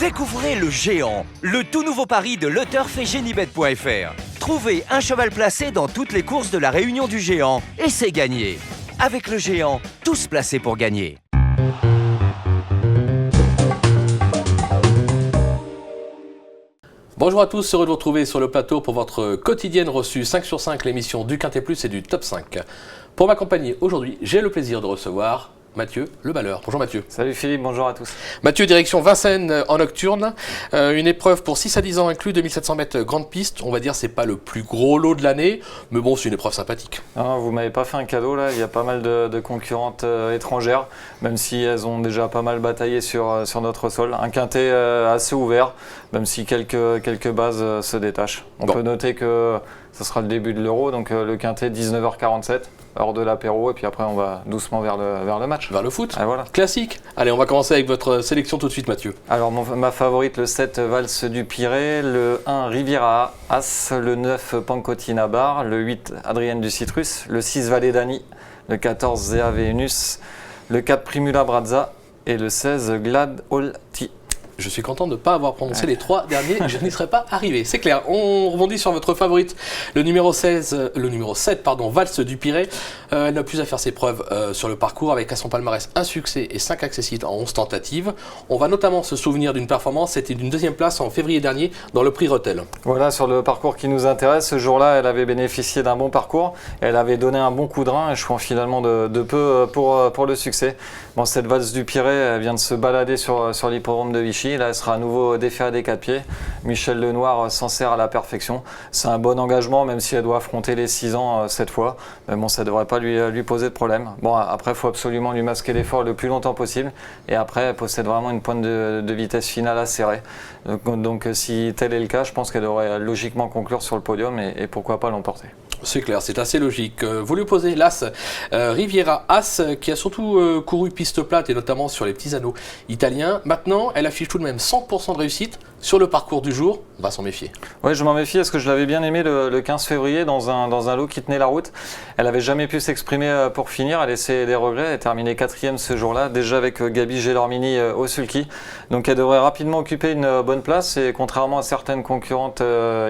Découvrez le Géant, le tout nouveau pari de LeTurf et Génibet.fr. Trouvez un cheval placé dans toutes les courses de la Réunion du Géant et c'est gagné. Avec le Géant, tous placés pour gagner. Bonjour à tous, heureux de vous retrouver sur le plateau pour votre quotidienne reçue 5 sur 5, l'émission du Quintet Plus et du Top 5. Pour m'accompagner aujourd'hui, j'ai le plaisir de recevoir Mathieu Le Balleur. Bonjour Mathieu. Salut Philippe, bonjour à tous. Mathieu, direction Vincennes en nocturne, une épreuve pour 6 à 10 ans inclus, 2700 mètres grande piste. On va dire c'est pas le plus gros lot de l'année, mais bon c'est une épreuve sympathique. Non, vous m'avez pas fait un cadeau là, il y a pas mal de concurrentes étrangères, même si elles ont déjà pas mal bataillé sur notre sol. Un quintet assez ouvert, même si quelques bases se détachent. On peut noter que ce sera le début de l'Euro, donc le quintet 19h47. Heure de l'apéro, et puis après on va doucement vers le match. Vers le foot, voilà. Classique. Allez, on va commencer avec votre sélection tout de suite Mathieu. Alors ma favorite, le 7 Valse du Pirée, le 1 Riviera As, le 9 Pancotina Bar, le 8 Adrienne du Citrus, le 6 Valedani, le 14 Zea Venus, le 4 Primula Brazza et le 16 Glad Olti. Je suis content de ne pas avoir prononcé les 3 derniers, je n'y serais pas arrivé, c'est clair. On rebondit sur votre favorite, le numéro 7, Valse du Pirée. Elle n'a plus à faire ses preuves sur le parcours avec à son palmarès un succès et 5 accessibles en 11 tentatives. On va notamment se souvenir d'une performance, c'était d'une deuxième place en février dernier dans le prix Rethel. Voilà, sur le parcours qui nous intéresse, ce jour-là, elle avait bénéficié d'un bon parcours, elle avait donné un bon coup de rein et je crois finalement de peu pour le succès. Bon, cette Valse du Pirée, elle vient de se balader sur l'hippodrome de Vichy. Là, elle sera à nouveau défiée des 4 pieds. Michel Lenoir s'en sert à la perfection. C'est un bon engagement, même si elle doit affronter les 6 ans cette fois. Mais bon, ça ne devrait pas lui poser de problème. Bon, après, il faut absolument lui masquer l'effort le plus longtemps possible. Et après, elle possède vraiment une pointe de vitesse finale assez serrée. Donc, si tel est le cas, je pense qu'elle devrait logiquement conclure sur le podium et pourquoi pas l'emporter. C'est clair, c'est assez logique. Vous lui posez l'As Riviera As, qui a surtout couru piste plate et notamment sur les petits anneaux italiens. Maintenant, elle affiche tout de même 100% de réussite sur le parcours du jour. On va s'en méfier. Oui, je m'en méfie parce que je l'avais bien aimé le 15 février dans un lot qui tenait la route. Elle n'avait jamais pu s'exprimer pour finir. Elle a laissé des regrets. Elle est terminée 4e ce jour-là, déjà avec Gabi Gelormini au sulky. Donc elle devrait rapidement occuper une bonne place. Et contrairement à certaines concurrentes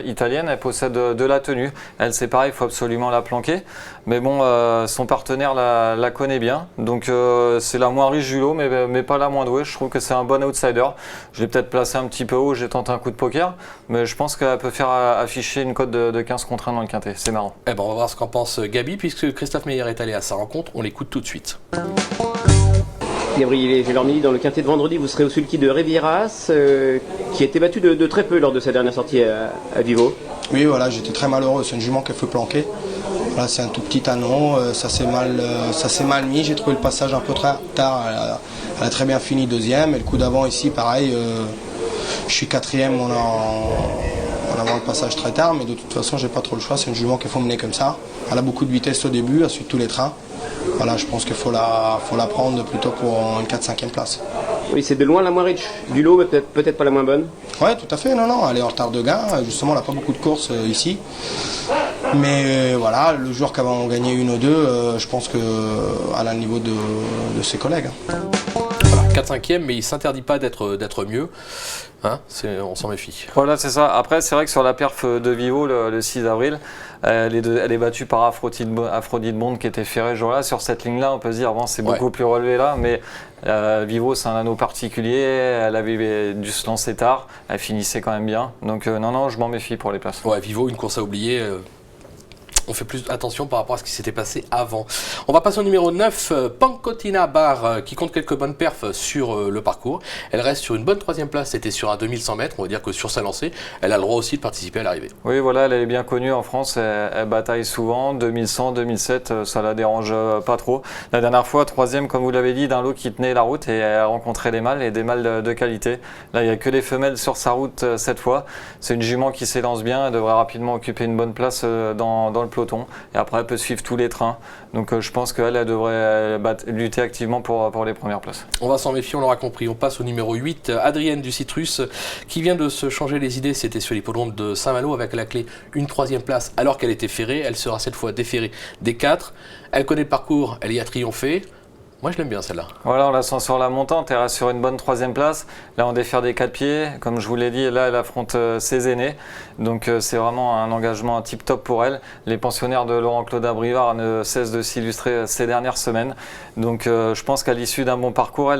italiennes, elle possède de la tenue. Elle, c'est pareil, il faut absolument la planquer. Mais bon, son partenaire la connaît bien. Donc c'est la moins riche du lot, mais pas la moins douée. Je trouve que c'est un bon outsider. Je l'ai peut-être placé un petit peu haut. J'ai tenté un coup de poker, mais je pense qu'elle peut faire afficher une cote de 15 contre 1 dans le quintet. C'est marrant. Eh ben, on va voir ce qu'en pense Gabi, puisque Christophe Meyer est allé à sa rencontre. On l'écoute tout de suite. Gabriel Gelormini, dans le quintet de vendredi, vous serez au sulky de Rivieras, qui a été battu de très peu lors de sa dernière sortie à Vivo. Oui, voilà, j'étais très malheureux. C'est une jument qu'il faut planquer. Voilà, c'est un tout petit anneau, ça s'est mal mis. J'ai trouvé le passage un peu très tard. Elle a très bien fini 2e. Et le coup d'avant ici, pareil. Je suis 4e en avant le passage très tard, mais de toute façon, j'ai pas trop le choix. C'est une jument qu'il faut mener comme ça. Elle a beaucoup de vitesse au début, elle suit tous les trains. Voilà, je pense qu'il faut la prendre plutôt pour une 4-5e place. Oui, c'est de loin la moins riche du lot, mais peut-être pas la moins bonne. Oui, tout à fait. Non, elle est en retard de gain. Justement, elle n'a pas beaucoup de courses ici. Mais voilà, le jour qu'elle va en gagner une ou deux, je pense qu'elle a le niveau de ses collègues. Voilà, 4-5e, mais il ne s'interdit pas d'être mieux. Hein, on s'en méfie. Voilà, c'est ça. Après, c'est vrai que sur la perf de Vivo, le 6 avril, elle est battue par Aphrodite Bond qui était ferré ce jour-là. Sur cette ligne-là, on peut se dire, bon, c'est beaucoup plus relevé là, mais Vivo, c'est un anneau particulier. Elle avait dû se lancer tard. Elle finissait quand même bien. Donc, non, je m'en méfie pour les places. Ouais, Vivo, une course à oublier. On fait plus attention par rapport à ce qui s'était passé avant. On va passer au numéro 9, Pancotina Bar, qui compte quelques bonnes perfs sur le parcours. Elle reste sur une bonne 3e place, c'était sur un 2100 mètres. On va dire que sur sa lancée, elle a le droit aussi de participer à l'arrivée. Oui, voilà, elle est bien connue en France. Elle bataille souvent. 2100, 2007, ça la dérange pas trop. La dernière fois, 3e, comme vous l'avez dit, d'un lot qui tenait la route et elle a rencontré des mâles et des mâles de qualité. Là, il n'y a que des femelles sur sa route cette fois. C'est une jument qui s'élance bien. Elle devrait rapidement occuper une bonne place dans le peloton et après elle peut suivre tous les trains, donc je pense qu'elle devrait lutter activement pour les premières places. On va s'en méfier, on l'aura compris. On passe au numéro 8, Adrienne du Citrus, qui vient de se changer les idées. C'était sur l'hippodrome de Saint-Malo avec à la clé une 3e place alors qu'elle était ferrée. Elle sera cette fois déférée des 4. Elle connaît le parcours, elle y a triomphé. Moi, je l'aime bien celle-là. Voilà, on la sent sur la montante, elle reste sur une bonne 3e place. Là, on défère des 4 pieds. Comme je vous l'ai dit, là, elle affronte ses aînés. Donc, c'est vraiment un engagement tip-top pour elle. Les pensionnaires de Laurent-Claude Abrivard ne cessent de s'illustrer ces dernières semaines. Donc, je pense qu'à l'issue d'un bon parcours,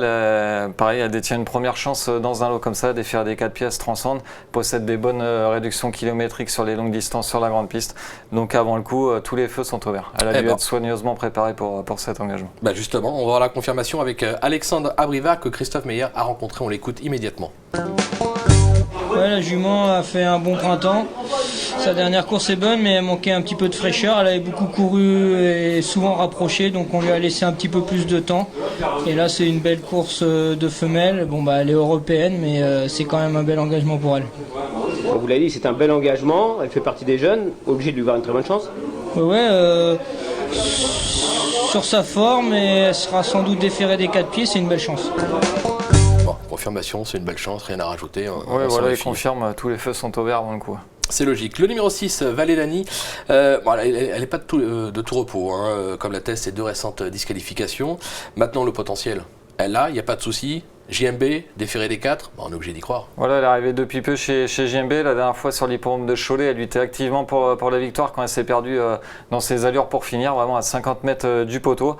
pareil, elle détient une première chance dans un lot comme ça. Défère des 4 pieds, elle se transcende, possède des bonnes réductions kilométriques sur les longues distances sur la grande piste. Donc, avant le coup, tous les feux sont ouverts. Elle a dû être soigneusement préparée pour cet engagement. Justement, on va avoir la confirmation avec Alexandre Abrivard que Christophe Meyer a rencontré. On l'écoute immédiatement. Ouais, la jument a fait un bon printemps. Sa dernière course est bonne, mais elle manquait un petit peu de fraîcheur. Elle avait beaucoup couru et souvent rapproché, donc on lui a laissé un petit peu plus de temps. Et là, c'est une belle course de femelle. Elle est européenne, mais c'est quand même un bel engagement pour elle. Vous l'avez dit, c'est un bel engagement. Elle fait partie des jeunes, obligée de lui voir une très bonne chance. Sur sa forme, et elle sera sans doute déférée des 4 pieds, c'est une belle chance. Confirmation, c'est une belle chance, rien à rajouter. Oui, voilà, il confirme, tous les feux sont ouverts avant le coup. C'est logique. Le numéro 6, Valélani, elle n'est pas de tout repos, comme l'attestent ses 2 récentes disqualifications. Maintenant, le potentiel, elle l'a, il n'y a pas de souci. JMB, déféré des 4, on est obligé d'y croire. Voilà, elle est arrivée depuis peu chez JMB. La dernière fois sur l'hippodrome de Cholet, elle luttait activement pour la victoire quand elle s'est perdue dans ses allures pour finir, vraiment à 50 mètres du poteau.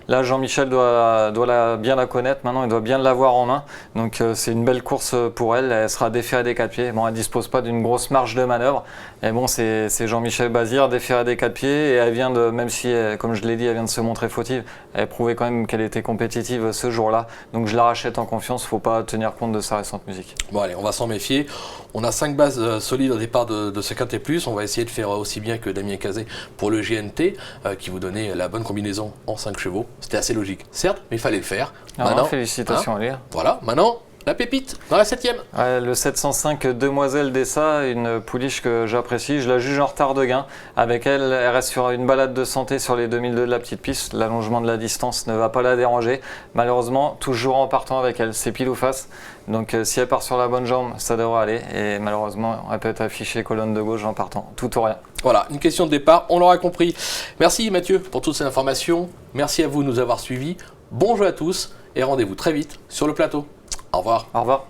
Là, Jean-Michel doit bien la connaître maintenant, il doit bien l'avoir en main. Donc c'est une belle course pour elle. Elle sera déférée des 4 pieds. Bon, elle ne dispose pas d'une grosse marge de manœuvre. Mais bon, c'est Jean-Michel Bazir, déférée des 4 pieds. Et elle vient même si, comme je l'ai dit, elle vient de se montrer fautive, elle prouvait quand même qu'elle était compétitive ce jour-là. Donc je la rachète en confiance, il ne faut pas tenir compte de sa récente musique. Bon allez, on va s'en méfier. On a 5 bases solides au départ de ce Quintet Plus. On va essayer de faire aussi bien que Damien Cazet pour le GNT, qui vous donnait la bonne combinaison en 5 chevaux. C'était assez logique, certes, mais il fallait le faire. Maintenant, félicitations à lui. Voilà, maintenant, la pépite, dans la 7e. Le 705 Demoiselle d'Essa, une pouliche que j'apprécie. Je la juge en retard de gain. Avec elle, elle reste sur une balade de santé sur les 2002 de la petite piste. L'allongement de la distance ne va pas la déranger. Malheureusement, toujours en partant avec elle, c'est pile ou face. Donc si elle part sur la bonne jambe, ça devrait aller. Et malheureusement, elle peut être affichée colonne de gauche en partant. Tout ou rien. Voilà, une question de départ, on l'aura compris. Merci Mathieu pour toutes ces informations. Merci à vous de nous avoir suivis. Bon jeu à tous et rendez-vous très vite sur le plateau. Au revoir. Au revoir.